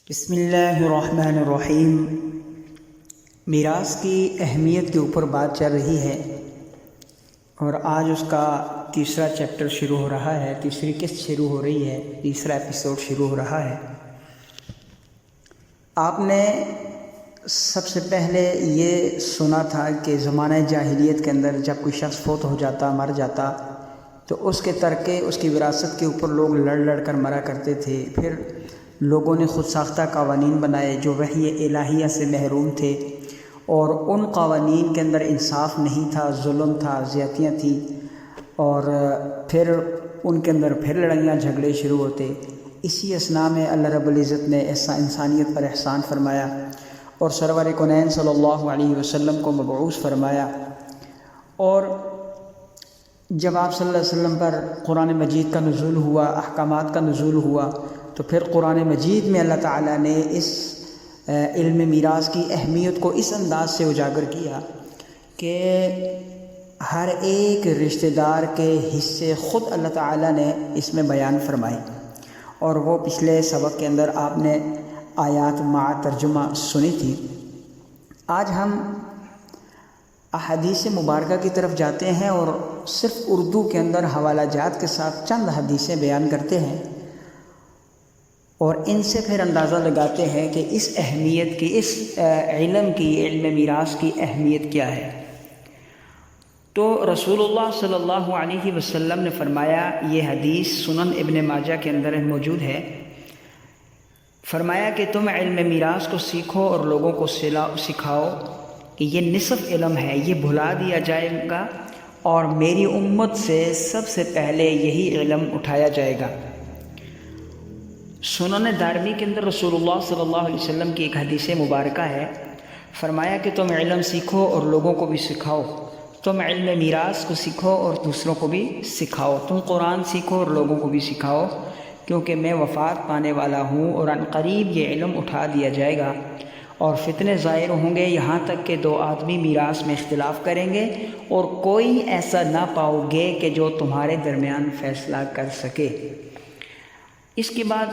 بسم اللہ الرحمن الرحیم۔ میراث کی اہمیت کے اوپر بات چل رہی ہے اور آج اس کا تیسرا چیپٹر شروع ہو رہا ہے، تیسری قسط شروع ہو رہی ہے، تیسرا ایپیسوڈ شروع ہو رہا ہے۔ آپ نے سب سے پہلے یہ سنا تھا کہ زمانہ جاہلیت کے اندر جب کوئی شخص فوت ہو جاتا، مر جاتا، تو اس کے ترکے، اس کی وراثت کے اوپر لوگ لڑ لڑ کر مرا کرتے تھے۔ پھر لوگوں نے خود ساختہ قوانین بنائے جو وحی الہیہ سے محروم تھے، اور ان قوانین کے اندر انصاف نہیں تھا، ظلم تھا، زیادتیاں تھیں، اور پھر ان کے اندر پھر لڑائیاں جھگڑے شروع ہوتے۔ اسی اثناء میں اللہ رب العزت نے ایسا انسانیت پر احسان فرمایا اور سرور کونین صلی اللہ علیہ وسلم کو مبعوث فرمایا۔ اور جب آپ صلی اللہ علیہ وسلم پر قرآن مجید کا نزول ہوا، احکامات کا نزول ہوا، تو پھر قرآن مجید میں اللہ تعالیٰ نے اس علم میراث کی اہمیت کو اس انداز سے اجاگر کیا کہ ہر ایک رشتہ دار کے حصے خود اللہ تعالیٰ نے اس میں بیان فرمائے، اور وہ پچھلے سبق کے اندر آپ نے آیات مع ترجمہ سنی تھی۔ آج ہم احادیث مبارکہ کی طرف جاتے ہیں اور صرف اردو کے اندر حوالہ جات کے ساتھ چند حدیثیں بیان کرتے ہیں، اور ان سے پھر اندازہ لگاتے ہیں کہ اس اہمیت کی، اس علم میراث کی اہمیت کیا ہے۔ تو رسول اللہ صلی اللہ علیہ وسلم نے فرمایا، یہ حدیث سنن ابن ماجہ کے اندر موجود ہے، فرمایا کہ تم علم میراث کو سیکھو اور لوگوں کو سکھاؤ کہ یہ نصف علم ہے، یہ بھلا دیا جائے گا اور میری امت سے سب سے پہلے یہی علم اٹھایا جائے گا۔ سنن دارمی کے اندر رسول اللہ صلی اللہ علیہ وسلم کی ایک حدیث مبارکہ ہے، فرمایا کہ تم علم سیکھو اور لوگوں کو بھی سکھاؤ، تم علم میراث کو سیکھو اور دوسروں کو بھی سکھاؤ، تم قرآن سیکھو اور لوگوں کو بھی سکھاؤ، کیونکہ میں وفات پانے والا ہوں اور ان قریب یہ علم اٹھا دیا جائے گا، اور فتنے ظاہر ہوں گے یہاں تک کہ دو آدمی میراث میں اختلاف کریں گے اور کوئی ایسا نہ پاؤ گے کہ جو تمہارے درمیان فیصلہ کر سکے۔ اس کے بعد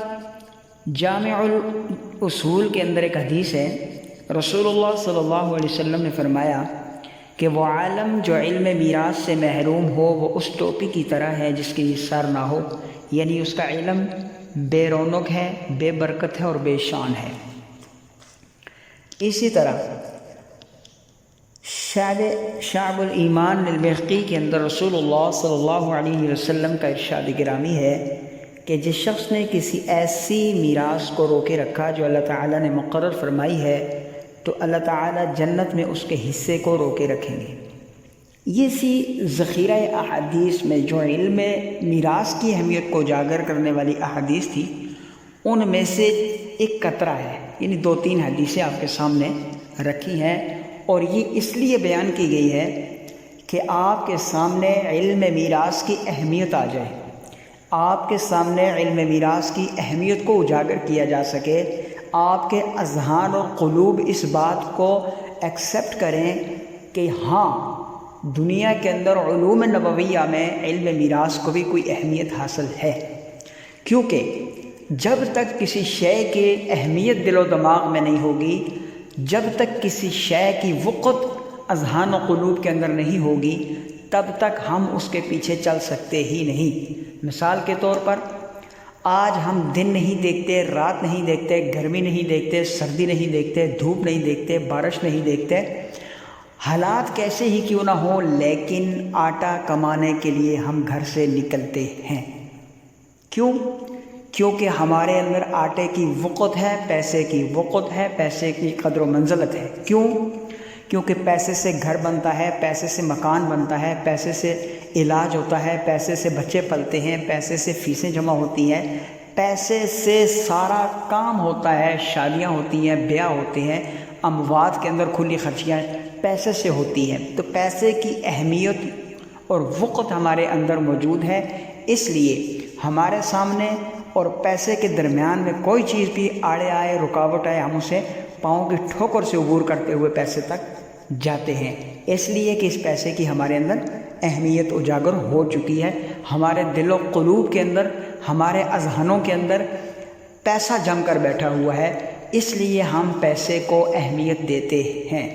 جامع الاصول کے اندر ایک حدیث ہے، رسول اللہ صلی اللہ علیہ وسلم نے فرمایا کہ وہ عالم جو علم میراث سے محروم ہو وہ اس ٹوپی کی طرح ہے جس کی سر نہ ہو، یعنی اس کا علم بے رونق ہے، بے برکت ہے اور بے شان ہے۔ اسی طرح شعب الایمان للبیہقی کے اندر رسول اللہ صلی اللہ علیہ وسلم کا ارشاد گرامی ہے کہ جس شخص نے کسی ایسی میراث کو روکے رکھا جو اللہ تعالیٰ نے مقرر فرمائی ہے، تو اللہ تعالیٰ جنت میں اس کے حصے کو روکے رکھیں گے۔ یہ سی ذخیرہ احادیث میں جو علم میراث کی اہمیت کو اجاگر کرنے والی احادیث تھی، ان میں سے ایک قطرہ ہے، یعنی 2-3 حدیثیں آپ کے سامنے رکھی ہیں، اور یہ اس لیے بیان کی گئی ہے کہ آپ کے سامنے علم میراث کی اہمیت آ جائے، آپ کے سامنے علم میراث کی اہمیت کو اجاگر کیا جا سکے، آپ کے اذہان اور قلوب اس بات کو ایکسیپٹ کریں کہ ہاں، دنیا کے اندر علوم نبویہ میں علم میراث کو بھی کوئی اہمیت حاصل ہے، کیونکہ جب تک کسی شے کی اہمیت دل و دماغ میں نہیں ہوگی، جب تک کسی شے کی وقت اذہان و قلوب کے اندر نہیں ہوگی، تب تک ہم اس کے پیچھے چل سکتے ہی نہیں۔ مثال کے طور پر آج ہم دن نہیں دیکھتے، رات نہیں دیکھتے، گرمی نہیں دیکھتے، سردی نہیں دیکھتے، دھوپ نہیں دیکھتے، بارش نہیں دیکھتے، حالات کیسے ہی کیوں نہ ہوں، لیکن آٹا کمانے کے لیے ہم گھر سے نکلتے ہیں۔ کیوں؟ کیونکہ ہمارے اندر آٹے کی وقت ہے، پیسے کی وقت ہے، پیسے کی قدر و منزلت ہے۔ کیوں؟ کیونکہ پیسے سے گھر بنتا ہے، پیسے سے مکان بنتا ہے، پیسے سے علاج ہوتا ہے، پیسے سے بچے پلتے ہیں، پیسے سے فیسیں جمع ہوتی ہیں، پیسے سے سارا کام ہوتا ہے، شادیاں ہوتی ہیں، بیاہ ہوتے ہیں، اموات کے اندر کھلی خرچیاں پیسے سے ہوتی ہیں۔ تو پیسے کی اہمیت اور وقت ہمارے اندر موجود ہے، اس لیے ہمارے سامنے اور پیسے کے درمیان میں کوئی چیز بھی آڑے آئے، رکاوٹ آئے، ہم اسے پاؤں کی ٹھوکر سے عبور کرتے ہوئے پیسے تک جاتے ہیں، اس لیے کہ اس پیسے کی ہمارے اندر اہمیت اجاگر ہو چکی ہے، ہمارے دل و قلوب کے اندر، ہمارے اذہانوں کے اندر پیسہ جم کر بیٹھا ہوا ہے، اس لیے ہم پیسے کو اہمیت دیتے ہیں۔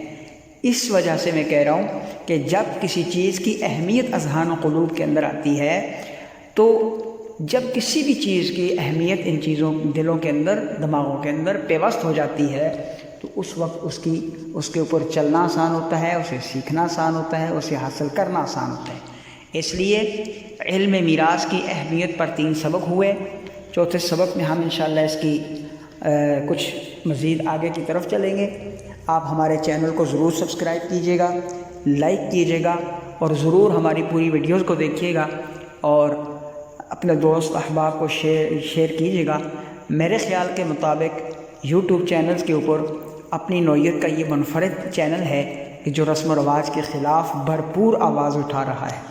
اس وجہ سے میں کہہ رہا ہوں کہ جب کسی چیز کی اہمیت اذہان و قلوب کے اندر آتی ہے، تو جب کسی بھی چیز کی اہمیت ان چیزوں دلوں کے اندر، دماغوں کے اندر پیوست ہو جاتی ہے، تو اس وقت اس کے اوپر چلنا آسان ہوتا ہے، اسے سیکھنا آسان ہوتا ہے، اسے حاصل کرنا آسان ہوتا ہے۔ اس لیے علم میراث کی اہمیت پر 3 سبق ہوئے۔ چوتھے سبق میں ہم انشاءاللہ اس کی کچھ مزید آگے کی طرف چلیں گے۔ آپ ہمارے چینل کو ضرور سبسکرائب کیجیے گا، لائک کیجیے گا، اور ضرور ہماری پوری ویڈیوز کو دیکھیے گا، اور اپنے دوست احباب کو شیئر کیجیے گا۔ میرے خیال کے مطابق یوٹیوب چینلز کے اوپر اپنی نوعیت کا یہ منفرد چینل ہے کہ جو رسم و رواج کے خلاف بھرپور آواز اٹھا رہا ہے۔